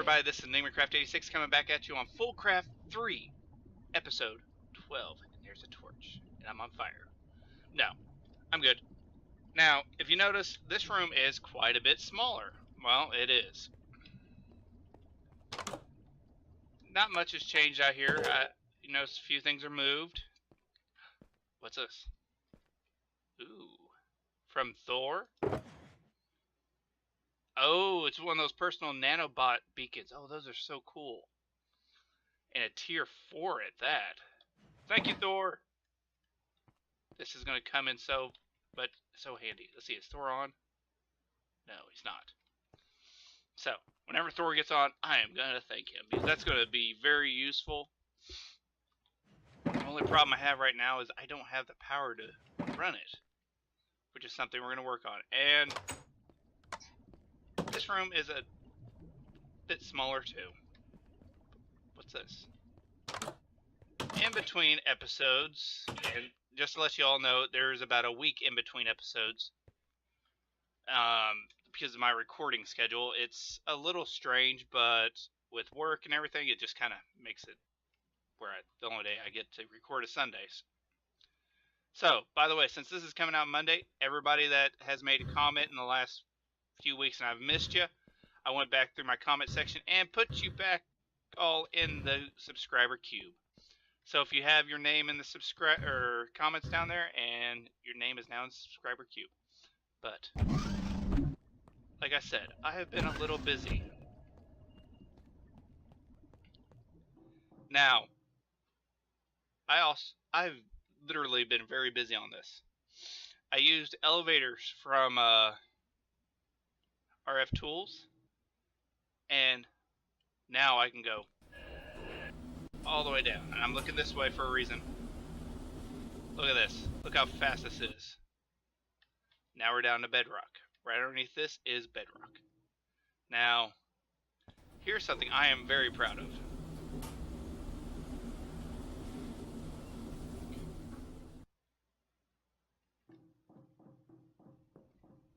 everybody, this is EnigmaCraft86 coming back at you on FoolCraft 3, episode 12. And there's a torch, and I'm on fire. No, I'm good. Now, if you notice, this room is quite a bit smaller. Well, it is. Not much has changed out here. You notice a few things are moved. What's this? Ooh, from Thor? Oh, it's one of those personal nanobot beacons. Oh, those are so cool. And a tier 4 at that. Thank you, Thor. This is going to come in so handy. Let's see, is Thor on? No, he's not. So, whenever Thor gets on, I am going to thank him, because that's going to be very useful. The only problem I have right now is I don't have the power to run it, which is something we're going to work on. And this room is a bit smaller too. What's this? In between episodes, and just to let you all know, there's about a week in between episodes. Because of my recording schedule, it's a little strange, but with work and everything, it just kind of makes it where the only day I get to record is Sundays. So, by the way, since this is coming out Monday, everybody that has made a comment in the last few weeks and I've missed you, I went back through my comment section and put you back all in the subscriber cube. So if you have your name in the comments down there, and your name is now in the subscriber cube. But like I said, I have been a little busy. Now, I've literally been very busy on this. I used elevators from RF Tools, and now I can go all the way down. And I'm looking this way for a reason. Look at this. Look how fast this is. Now we're down to bedrock. Right underneath this is bedrock. Now, here's something I am very proud of.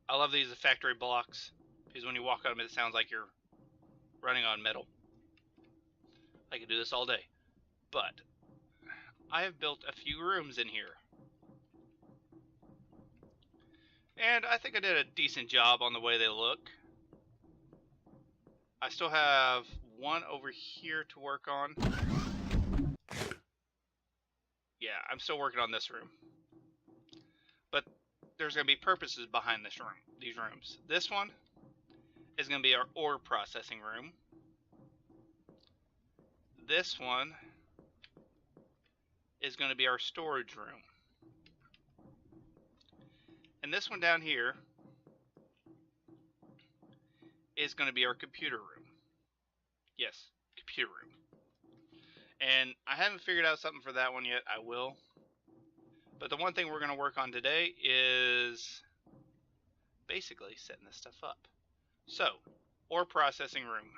I love these factory blocks, because when you walk on them, it sounds like you're running on metal. I could do this all day. But I have built a few rooms in here. And I think I did a decent job on the way they look. I still have one over here to work on. Yeah, I'm still working on this room. But there's going to be purposes behind this room, these rooms. This one is going to be our ore processing room. This one is going to be our storage room. And this one down here is going to be our computer room. Yes, computer room. And I haven't figured out something for that one yet. I will. But the one thing we're going to work on today is basically setting this stuff up. So, ore processing room,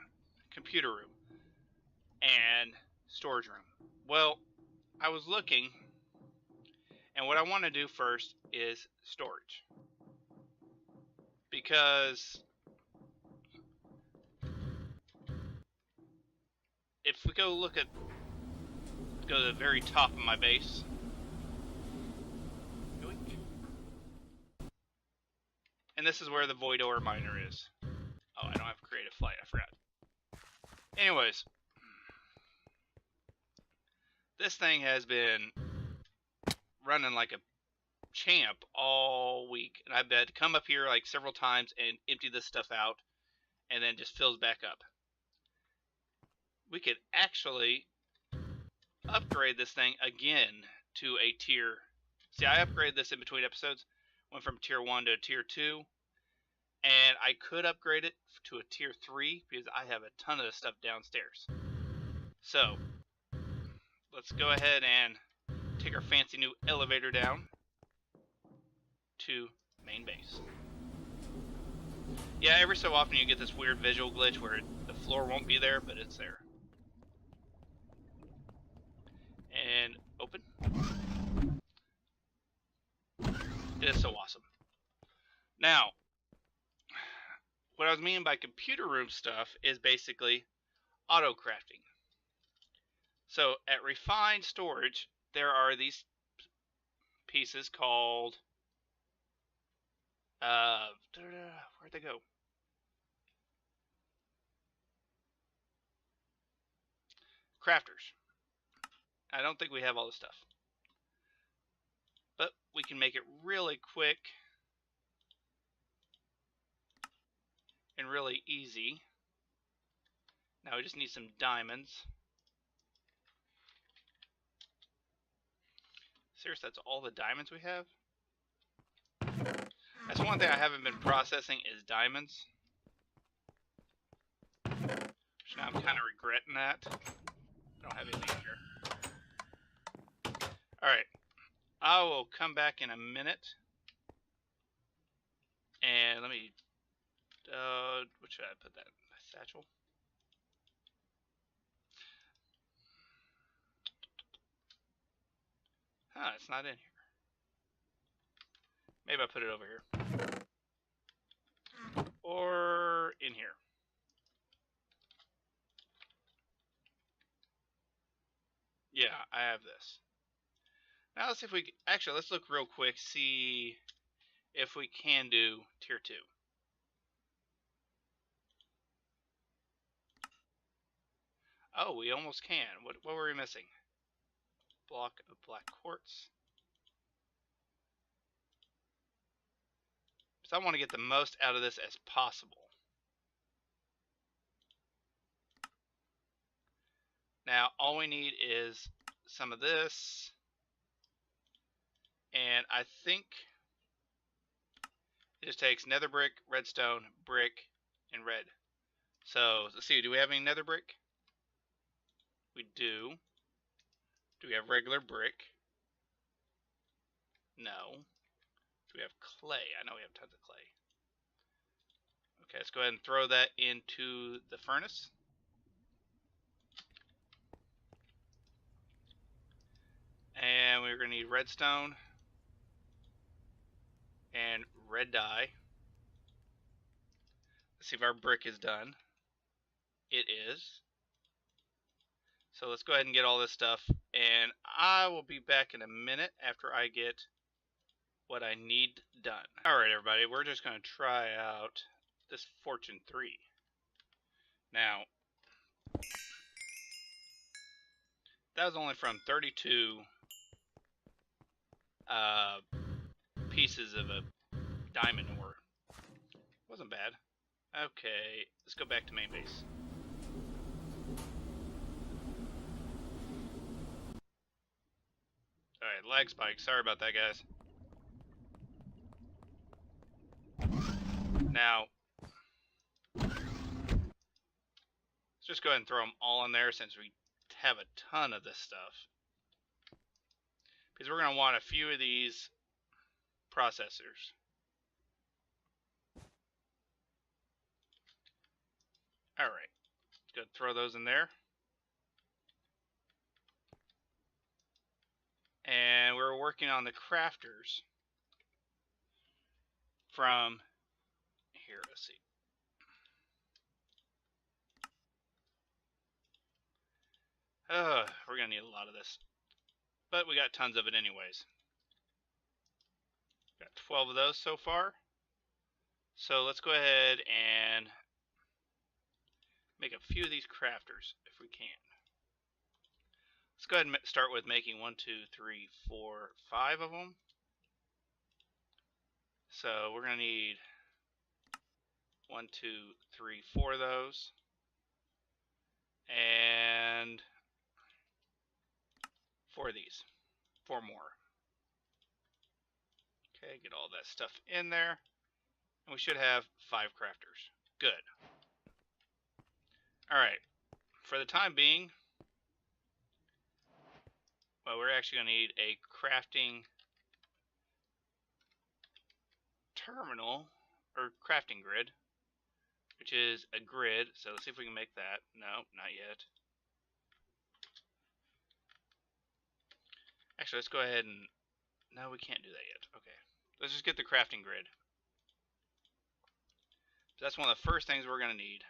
computer room, and storage room. Well, I was looking, and what I want to do first is storage. Because if we go to the very top of my base, and this is where the void ore miner is. Oh, I don't have creative flight, I forgot. Anyways, this thing has been running like a champ all week, and I've had to come up here like several times and empty this stuff out, and then just fills back up. We could actually upgrade this thing again to a tier. See, I upgraded this in between episodes, went from tier 1 to tier 2, and I could upgrade it to a tier 3 because I have a ton of this stuff downstairs. So, let's go ahead and take our fancy new elevator down to main base. Yeah, every so often you get this weird visual glitch where the floor won't be there, but it's there. And open. It is so awesome. Now, what I was meaning by computer room stuff is basically Autocrafting. So at refined storage, there are these pieces called where'd they go? Crafters. I don't think we have all the stuff, but we can make it really quick and really easy. Now we just need some diamonds. Seriously, that's all the diamonds we have? That's one thing I haven't been processing is diamonds. Which now I'm kind of regretting that. I don't have anything here. Alright. I will come back in a minute. And let me... what should I put that in? My satchel? Huh, it's not in here. Maybe I put it over here. Or in here. Yeah, I have this. Now let's see if we... Actually, let's look real quick, see if we can do tier 2. Oh, we almost can. What were we missing? Block of black quartz. So I want to get the most out of this as possible. Now, all we need is some of this. And I think it just takes nether brick, redstone, brick, and red. So, let's see. Do we have any nether brick? We do. Do we have regular brick? No. Do we have clay? I know we have tons of clay. Okay, let's go ahead and throw that into the furnace. And we're going to need redstone and red dye. Let's see if our brick is done. It is. So let's go ahead and get all this stuff. And I will be back in a minute after I get what I need done. Alright everybody, we're just going to try out this Fortune 3. Now, that was only from 32 pieces of a diamond ore. Wasn't bad. Okay, let's go back to main base. Alright, lag spike. Sorry about that, guys. Now, let's just go ahead and throw them all in there since we have a ton of this stuff. Because we're going to want a few of these processors. Alright, let's go throw those in there. And we're working on the crafters from here. Let's see. We're going to need a lot of this. But we got tons of it anyways. Got 12 of those so far. So let's go ahead and make a few of these crafters if we can. Let's go ahead and start with making 1, 2, 3, 4, 5 of them. So we're going to need 1, 2, 3, 4 of those. And 4 of these. 4 more. Okay, get all that stuff in there. And we should have 5 crafters. Good. Alright. For the time being, well, we're actually going to need a crafting terminal, or crafting grid, which is a grid. So let's see if we can make that. No, not yet. Actually, let's go ahead and... No, we can't do that yet. Okay. Let's just get the crafting grid. So that's one of the first things we're going to need.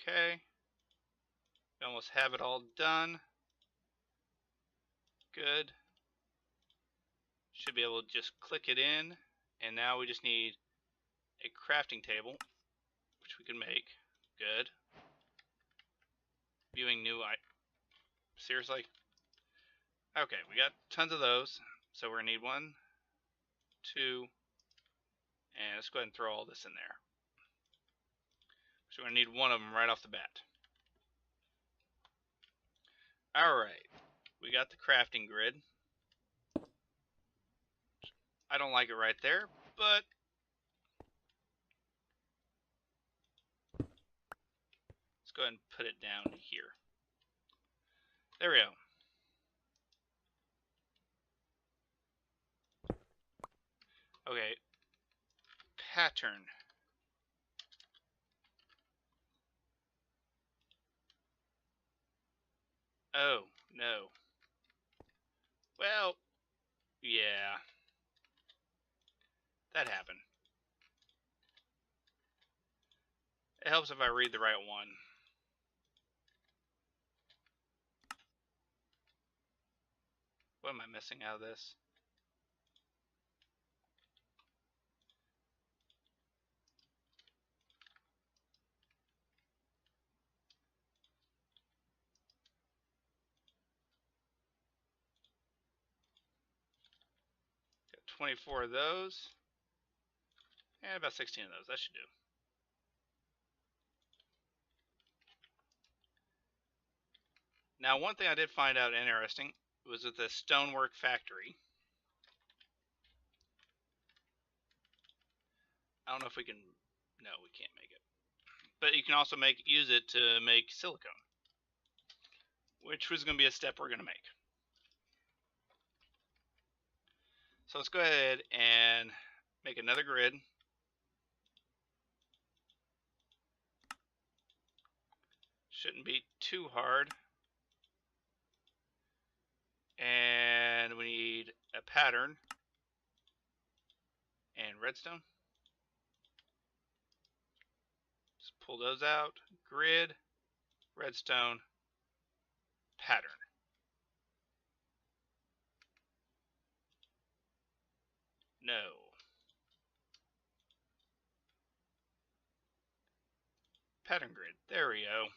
Okay. We almost have it all done. Good. Should be able to just click it in. And now we just need a crafting table, which we can make. Good. Viewing new items. Seriously? Okay, we got tons of those. So we're going to need 1, 2, and let's go ahead and throw all this in there. So we're going to need one of them right off the bat. Alright, we got the crafting grid. I don't like it right there, but let's go ahead and put it down here. There we go. Okay, pattern. Oh, no. Well, yeah. That happened. It helps if I read the right one. What am I missing out of this? Got 24 of those. And about 16 of those. That should do. Now, one thing I did find out interesting was at the stonework factory. I don't know if we can... No, we can't make it. But you can also use it to make silicone, which was going to be a step we're going to make. So let's go ahead and make another grid. Shouldn't be too hard. And we need a pattern and redstone. Just pull those out. Grid, redstone, pattern. No. Pattern grid. There we go.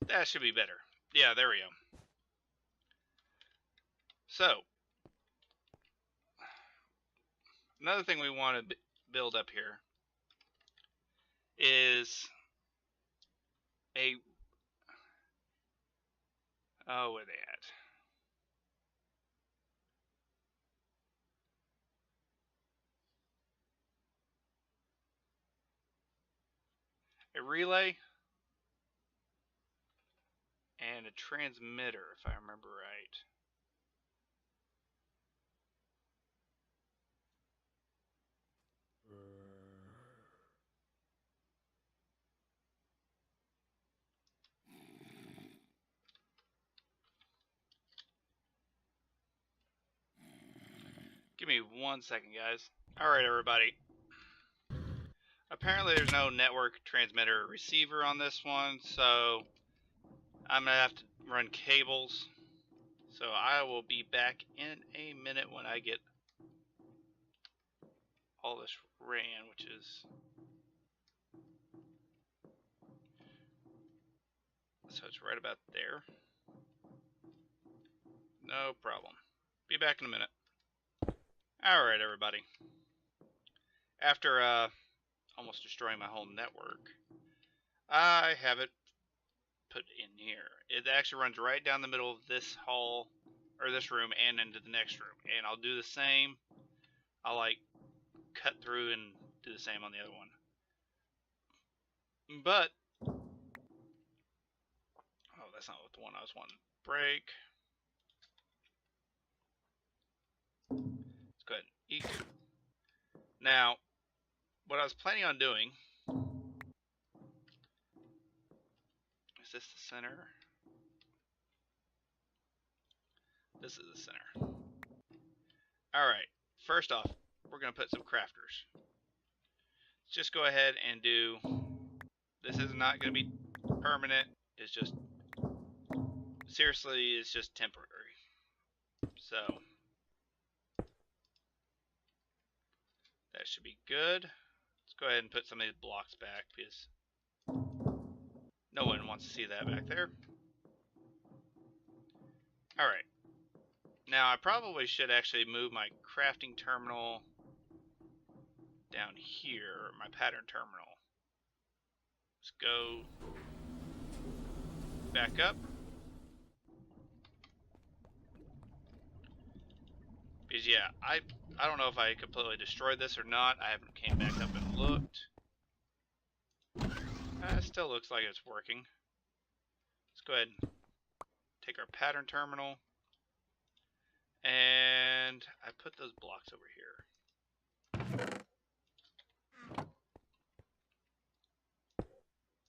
That should be better. Yeah, there we go. So, another thing we want to build up here is a... Oh, where are they at? A relay and a transmitter, if I remember right. Give me 1 second, guys. Alright, everybody. Apparently there's no network transmitter or receiver on this one, so I'm going to have to run cables. So I will be back in a minute when I get all this ran, which is... So it's right about there. No problem. Be back in a minute. Alright, everybody. After almost destroying my whole network, I have it put in here. It actually runs right down the middle of this hall, or this room, and into the next room. And I'll do the same. I'll like cut through and do the same on the other one. But, oh, that's not what the one I was wanting to break. Let's go ahead and eat. Now, what I was planning on doing, is this the center? This is the center. Alright, first off, we're going to put some crafters. Let's just go ahead and do This is not going to be permanent. It's just, seriously, it's just temporary. So that should be good. Let's go ahead and put some of these blocks back because no one wants to see that back there. Alright. Now I probably should actually move my crafting terminal down here, my pattern terminal. Let's go back up. Because yeah, I don't know if I completely destroyed this or not. I haven't came back up and looked. It still looks like it's working. Let's go ahead and take our pattern terminal. And I put those blocks over here.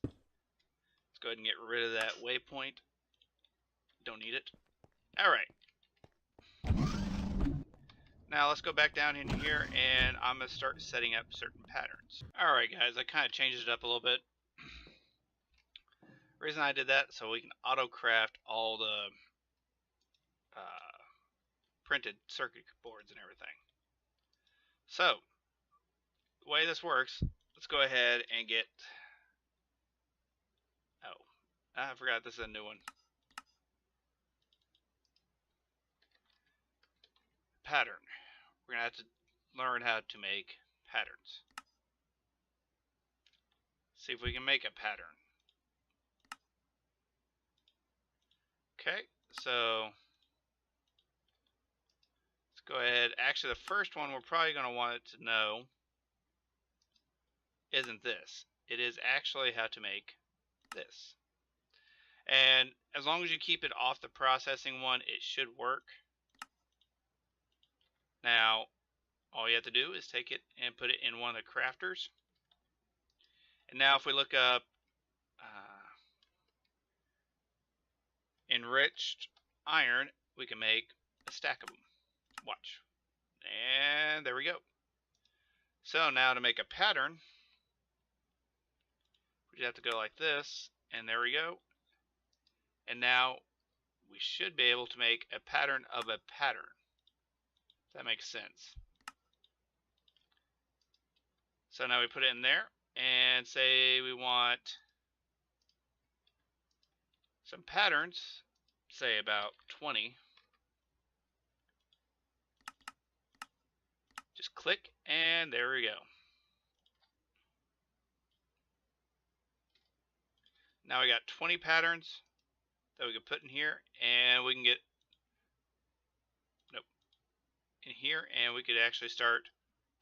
Let's go ahead and get rid of that waypoint. Don't need it. Alright. Now let's go back down in here and I'm going to start setting up certain patterns. Alright guys, I kind of changed it up a little bit. The reason I did that so we can auto-craft all the printed circuit boards and everything. So, the way this works, let's go ahead and get... Oh, I forgot this is a new one. Pattern. We're going to have to learn how to make patterns. See if we can make a pattern. Okay, so let's go ahead. Actually, the first one we're probably going to want it to know isn't this. It is actually how to make this. And as long as you keep it off the processing one, it should work. Now, all you have to do is take it and put it in one of the crafters. And now if we look up enriched iron, we can make a stack of them. Watch. And there we go. So now to make a pattern, we just have to go like this, and there we go. And now we should be able to make a pattern of a pattern. If that makes sense. So now we put it in there and say we want some patterns, say about 20. Just click and there we go. Now we got 20 patterns that we can put in here, and we can get in here and we could actually start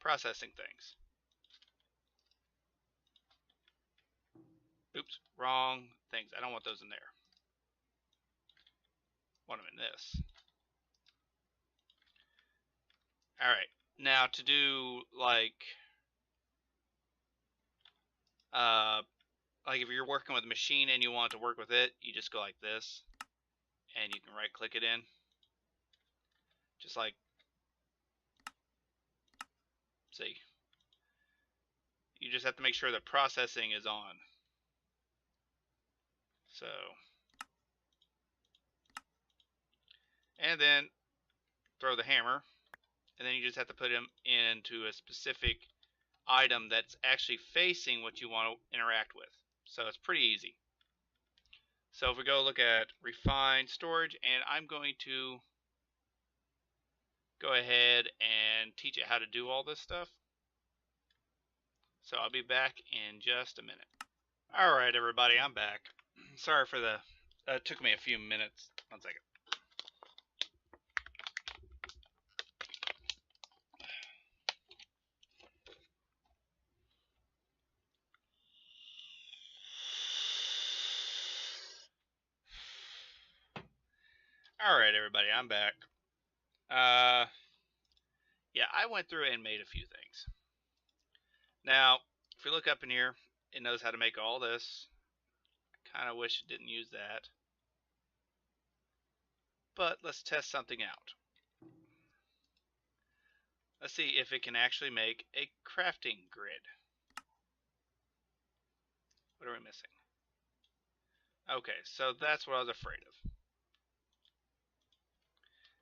processing things. Oops, wrong things. I don't want those in there. Want them in this. Alright, now to do like if you're working with a machine and you want to work with it, you just go like this and you can right click it in. Just like, see, you just have to make sure the processing is on. So, and then throw the hammer, and then you just have to put them into a specific item that's actually facing what you want to interact with. So it's pretty easy. So if we go look at refined storage, and I'm going to go ahead and teach it how to do all this stuff. So I'll be back in just a minute. Alright everybody, I'm back. Sorry for the, it took me a few minutes. 1 second. Alright everybody, I'm back. Yeah, I went through and made a few things. Now, if we look up in here, it knows how to make all this. I kind of wish it didn't use that. But let's test something out. Let's see if it can actually make a crafting grid. What are we missing? Okay, so that's what I was afraid of.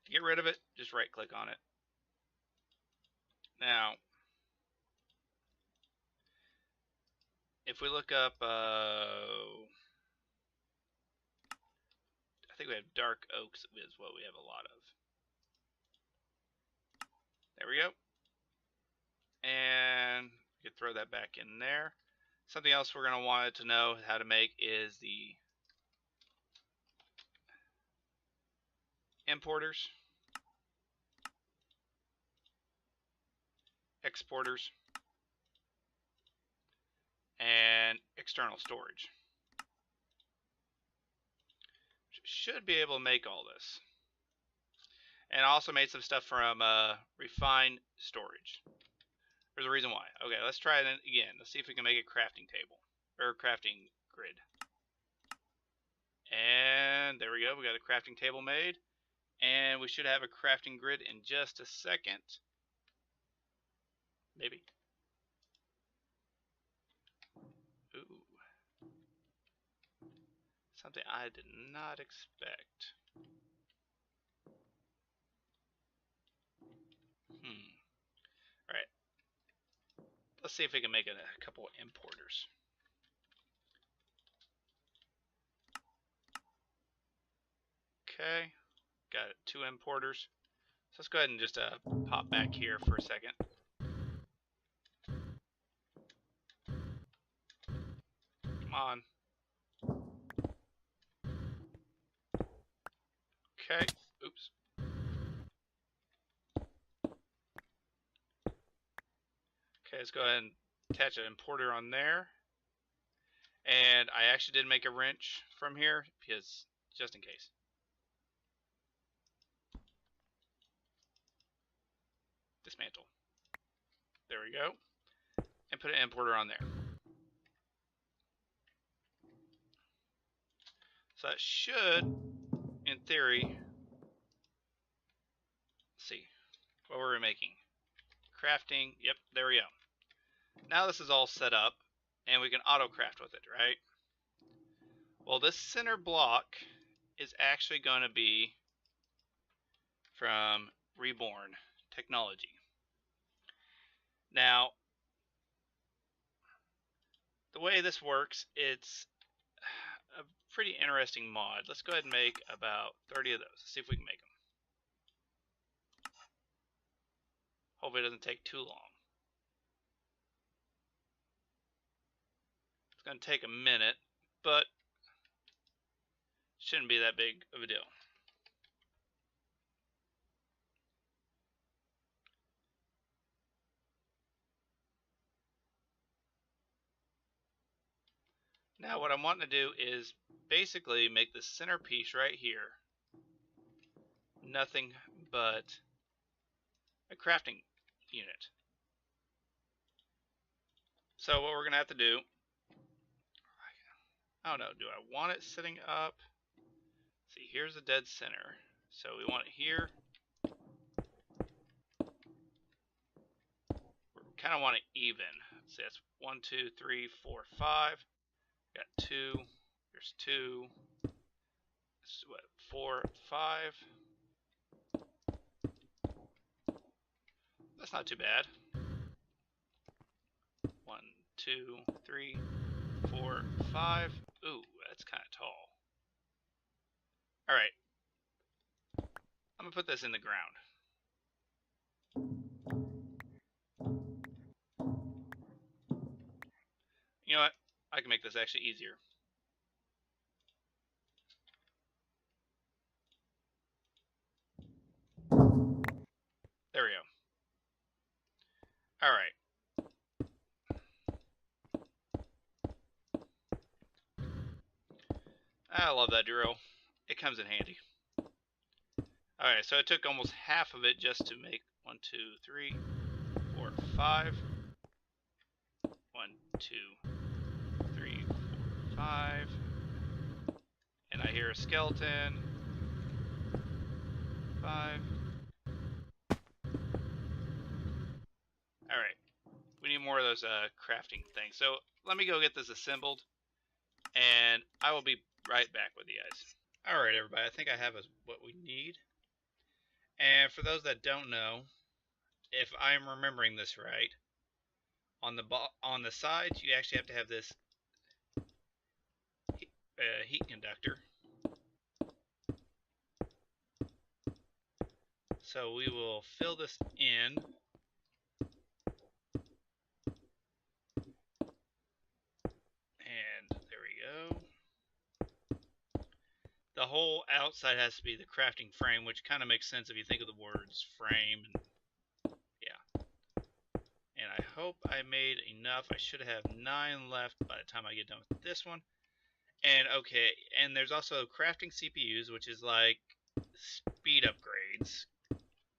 To get rid of it, just right click on it. Now, if we look up, I think we have dark oaks is what we have a lot of. There we go. And we could throw that back in there. Something else we're going to want to know how to make is the importers, exporters, and external storage. Should be able to make all this. And I also made some stuff from refined storage. There's a reason why. Okay, let's try it again. Let's see if we can make a crafting table. Or crafting grid. And there we go. We got a crafting table made. And we should have a crafting grid in just a second. Maybe. Ooh. Something I did not expect. Alright. Let's see if we can make a couple importers. Okay. Got it. 2 importers. So let's go ahead and just pop back here for a second. Come on. Okay. Oops. Okay, let's go ahead and attach an importer on there. And I actually did make a wrench from here because just in case. Dismantle. There we go. And put an importer on there. So that should, in theory, let's see, what were we making? Crafting, yep, there we go. Now this is all set up, and we can auto-craft with it, right? Well, this center block is actually going to be from Reborn Technology. Now, the way this works, it's a pretty interesting mod. Let's go ahead and make about 30 of those. Let's see if we can make them. Hopefully it doesn't take too long. It's going to take a minute, but shouldn't be that big of a deal. Now what I'm wanting to do is basically make the centerpiece right here nothing but a crafting unit. So what we're going to have to do, I don't know, do I want it sitting up? See, here's the dead center. So we want it here. We kind of want it even. Let's see, that's 1, 2, 3, 4, 5. Got 2. There's 2. This is what, 4, 5. That's not too bad. 1, 2, 3, 4, 5. Ooh, that's kind of tall. Alright. I'm going to put this in the ground. You know what? I can make this actually easier. There we go. Alright. I love that drill. It comes in handy. Alright, so it took almost half of it just to make 1, 2, 3, 4, 5. 1, 2, 3, 4, 5. And I hear a skeleton. 5. Alright. We need more of those crafting things. So let me go get this assembled, and I will be right back with you guys. Alright everybody, I think I have what we need. And for those that don't know, if I'm remembering this right, on the sides you actually have to have this heat conductor. So we will fill this in. And there we go. The whole outside has to be the crafting frame, which kind of makes sense if you think of the words frame. And yeah. And I hope I made enough. I should have 9 left by the time I get done with this one. And okay, and there's also crafting CPUs, which is like speed upgrades,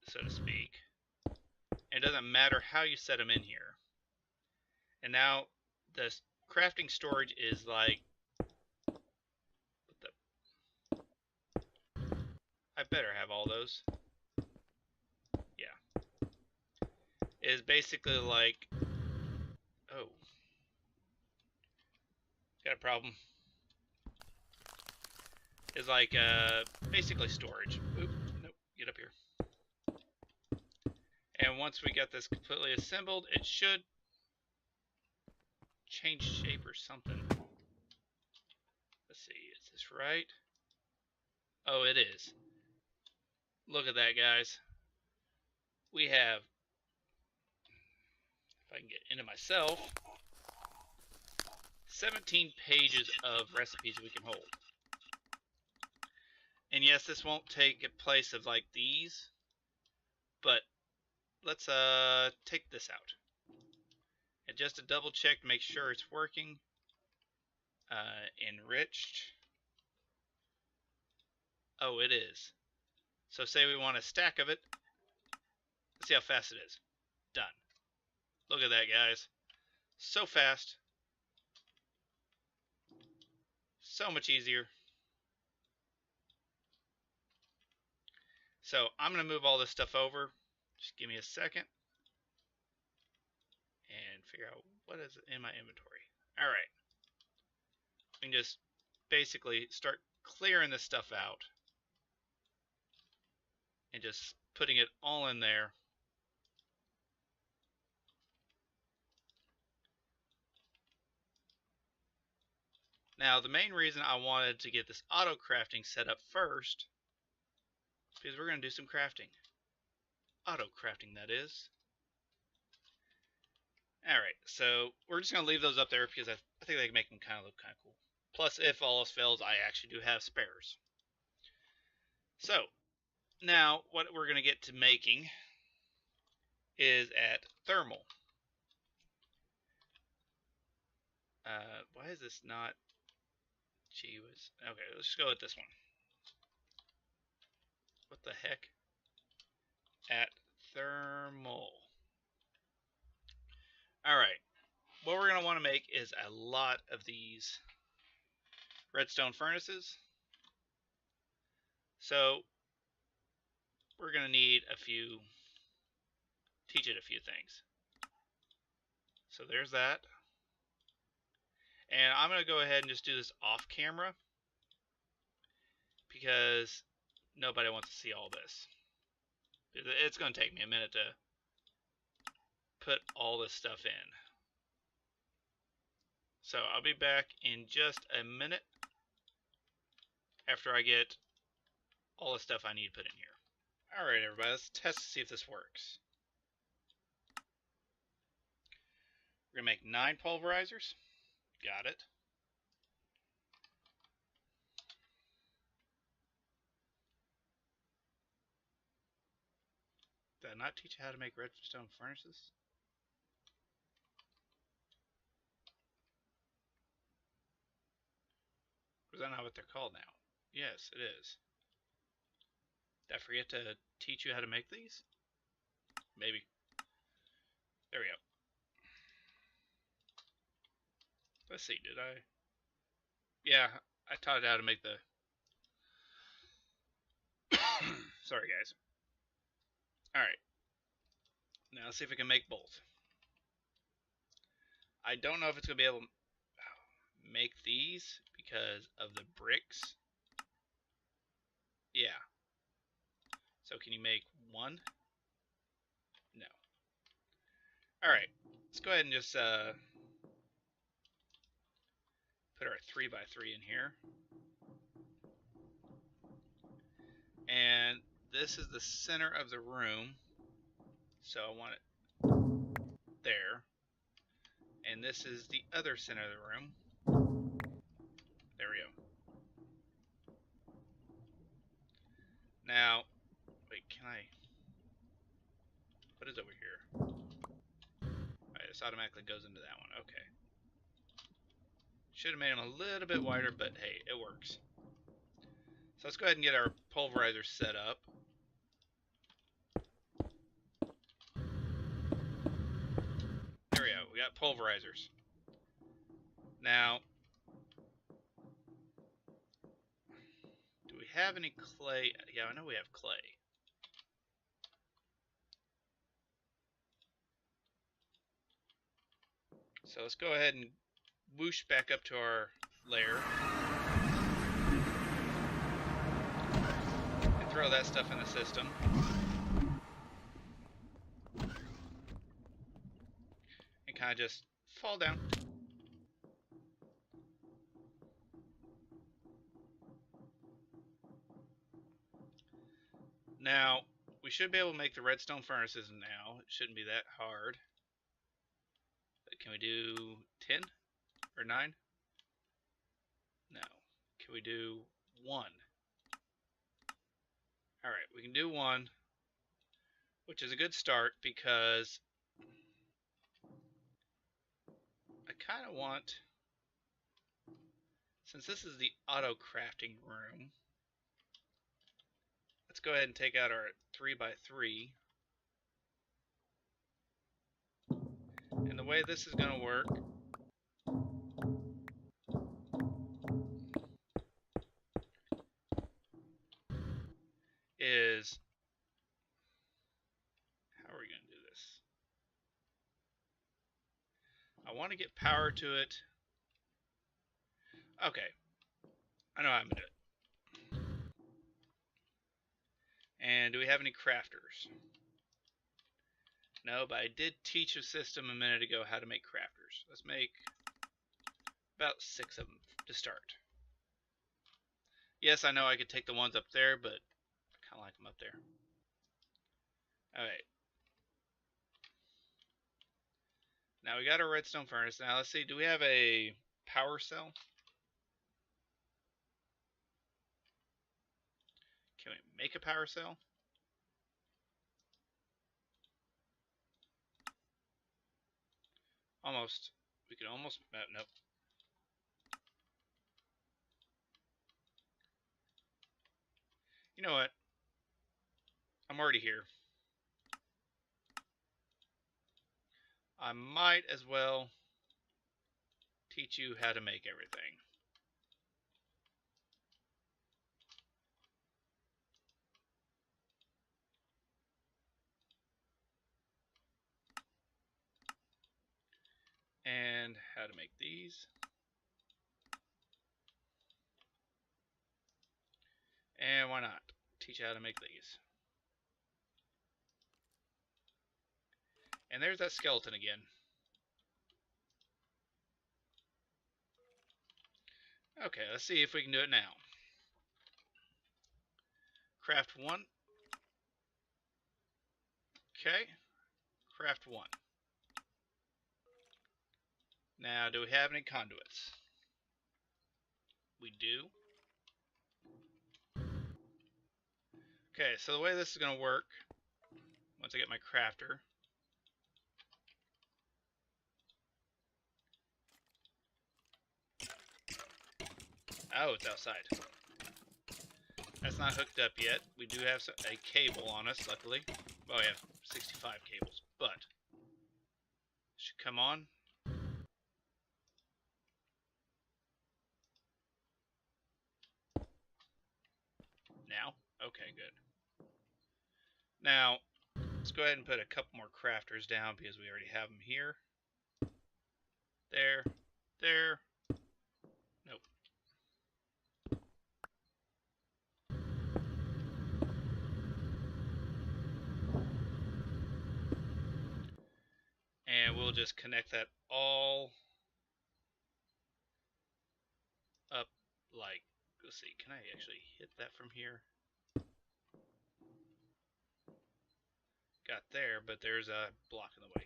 so to speak. And it doesn't matter how you set them in here. And now the crafting storage is like, I better have all those. Yeah. Is basically like, oh, got a problem. Is like basically storage. Oop, nope, get up here. And once we get this completely assembled, it should change shape or something. Let's see, is this right? Oh, it is. Look at that, guys. We have, if I can get into myself, 17 pages of recipes we can hold. And yes, this won't take a place of like these, but let's take this out. And just to double check to make sure it's working, enriched. Oh, it is. So say we want a stack of it. Let's see how fast it is. Done. Look at that, guys. So fast. So much easier. So I'm going to move all this stuff over. Just give me a second. And figure out what is in my inventory. Alright. We can just basically start clearing this stuff out. And just putting it all in there. Now, the main reason I wanted to get this auto-crafting set up first is because we're going to do some crafting. Auto-crafting, that is. Alright, so we're just going to leave those up there because I think they can make them kind of look kind of cool. Plus, if all else fails, I actually do have spares. So, now what we're going to get to making is at thermal. Why is this not... Gee whiz. Okay, let's just go with this one. What the heck? At thermal. Alright, what we're going to want to make is a lot of these redstone furnaces. So, we're going to need teach it a few things. So there's that. And I'm going to go ahead and just do this off camera because nobody wants to see all this. It's going to take me a minute to put all this stuff in. So I'll be back in just a minute after I get all the stuff I need put in here. Alright everybody, let's test to see if this works. We're going to make 9 pulverizers. Got it. Did I not teach you how to make redstone furnaces? Or is that not what they're called now? Yes, it is. Did I forget to teach you how to make these? Maybe. There we go. Let's see, did I? Yeah, I taught it how to make the... Sorry, guys. Alright. Now let's see if we can make both. I don't know if it's going to be able... Oh, make these because of the bricks. Yeah. So can you make one? No. Alright. Let's go ahead and just put our 3x3 in here. And this is the center of the room. So I want it there. And this is the other center of the room. There we go. Now, wait, can I... What is over here? Alright, this automatically goes into that one. Okay. Should have made them a little bit wider, but hey, it works. So let's go ahead and get our pulverizer set up. There we go. We got pulverizers. Now, do we have any clay? Yeah, I know we have clay. So let's go ahead and whoosh back up to our layer. And throw that stuff in the system. And kind of just fall down. Now, we should be able to make the redstone furnaces now. It shouldn't be that hard. But can we do 10 or 9? No. Can we do 1? Alright, we can do 1, which is a good start because I kind of want, since this is the auto-crafting room, let's go ahead and take out our 3x3. And the way this is going to work is, how are we going to do this? I want to get power to it. Okay, I know how I'm going to do it. And do we have any crafters? No, but I did teach a system a minute ago how to make crafters. Let's make about 6 of them to start. Yes, I know I could take the ones up there, but I kind of like them up there. Alright. Now we got our redstone furnace. Now let's see, do we have a power cell? Can we make a power cell? Almost. We could almost... Nope. You know what? I'm already here. I might as well teach you how to make everything. And how to make these. And why not? Teach you how to make these. And there's that skeleton again. Okay, let's see if we can do it now. Craft 1. Okay. Craft 1. Now, do we have any conduits? We do. Okay, so the way this is going to work, once I get my crafter, oh, it's outside. That's not hooked up yet. We do have a cable on us, luckily. Well, we have 65 cables, but it should come on. Now? Okay, good. Now, let's go ahead and put a couple more crafters down because we already have them here. There, there, just connect that all up like, let's see, can I actually hit that from here? Got there, but there's a block in the way.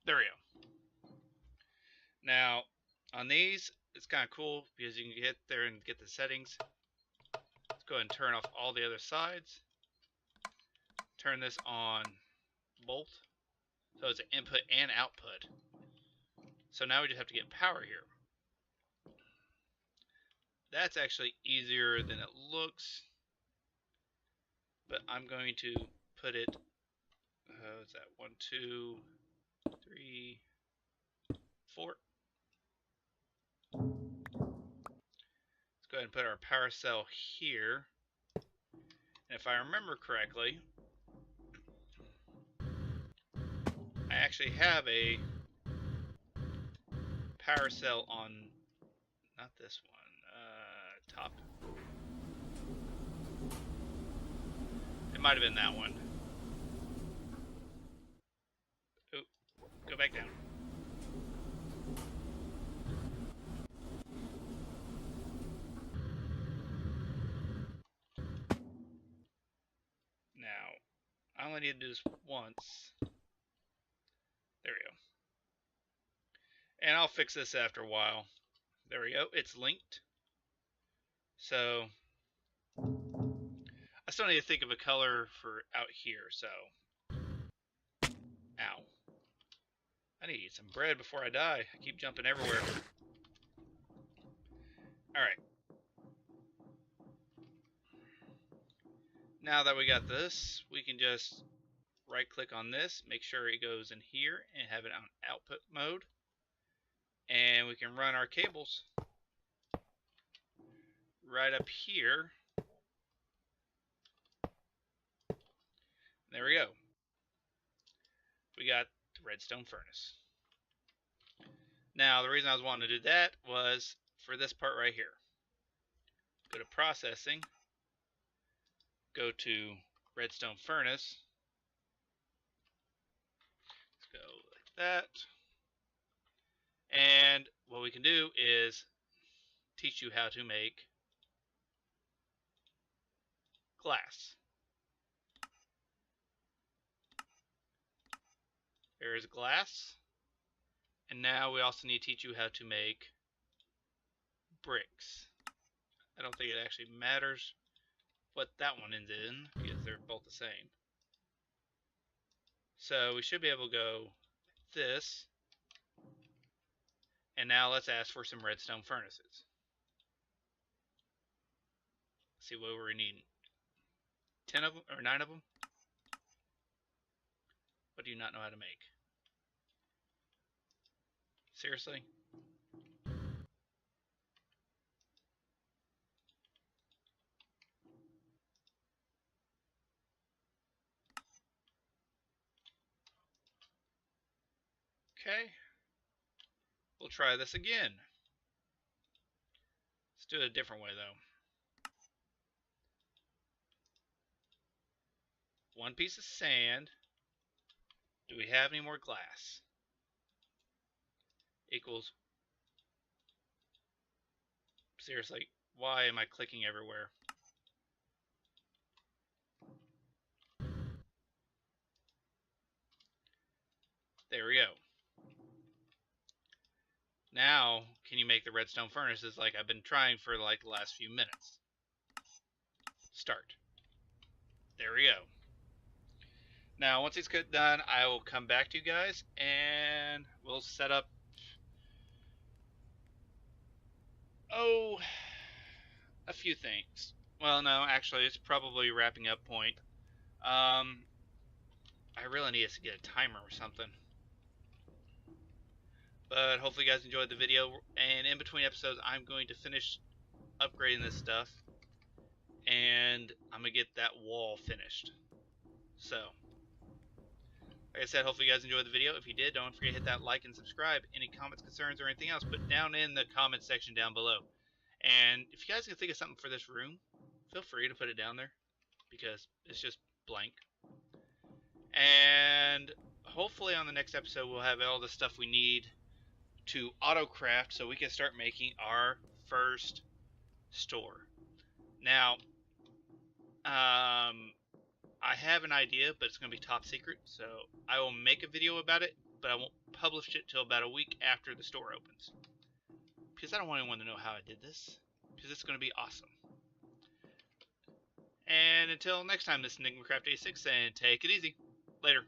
There we go. Now, on these, it's kind of cool because you can get there and get the settings. Let's go ahead and turn off all the other sides. Turn this on both. So it's an input and output. So now we just have to get power here. That's actually easier than it looks. But I'm going to put it, what's that? 1, 2, 3, 4. Let's go ahead and put our power cell here. And if I remember correctly, I actually have a power cell on, not this one, top. It might have been that one. Oh, go back down. Now, I only need to do this once. There we go. And I'll fix this after a while. There we go. It's linked. So, I still need to think of a color for out here, so. Ow. I need to eat some bread before I die. I keep jumping everywhere. Alright. Now that we got this, we can just right click on this, make sure it goes in here and have it on output mode. And we can run our cables right up here. There we go. We got the redstone furnace. Now, the reason I was wanting to do that was for this part right here. Go to processing. Go to redstone furnace. Let's go like that. And what we can do is teach you how to make glass. There is glass. And now we also need to teach you how to make bricks. I don't think it actually matters what that one ends in because they're both the same. So we should be able to go like this. And now let's ask for some redstone furnaces. Let's see what we're needing. 10 of them or 9 of them? What do you not know how to make? Seriously? Okay. We'll try this again. Let's do it a different way though. 1 piece of sand. Do we have any more glass? Equals. Seriously, why am I clicking everywhere? There we go. Now, can you make the redstone furnaces like I've been trying for like the last few minutes? Start. There we go. Now, once it's done, I will come back to you guys and we'll set up, a few things. Well, no, actually, it's probably wrapping up point. I really need us to get a timer or something. But hopefully you guys enjoyed the video. And in between episodes, I'm going to finish upgrading this stuff. And I'm going to get that wall finished. So, like I said, hopefully you guys enjoyed the video. If you did, don't forget to hit that like and subscribe. Any comments, concerns, or anything else, put down in the comment section down below. And if you guys can think of something for this room, feel free to put it down there. Because it's just blank. And hopefully on the next episode we'll have all the stuff we need to Autocraft so we can start making our first store. Now, I have an idea, but it's going to be top secret, so I will make a video about it, but I won't publish it till about a week after the store opens. Because I don't want anyone to know how I did this, because it's going to be awesome. And until next time, this is EnigmaCraft86, and take it easy. Later.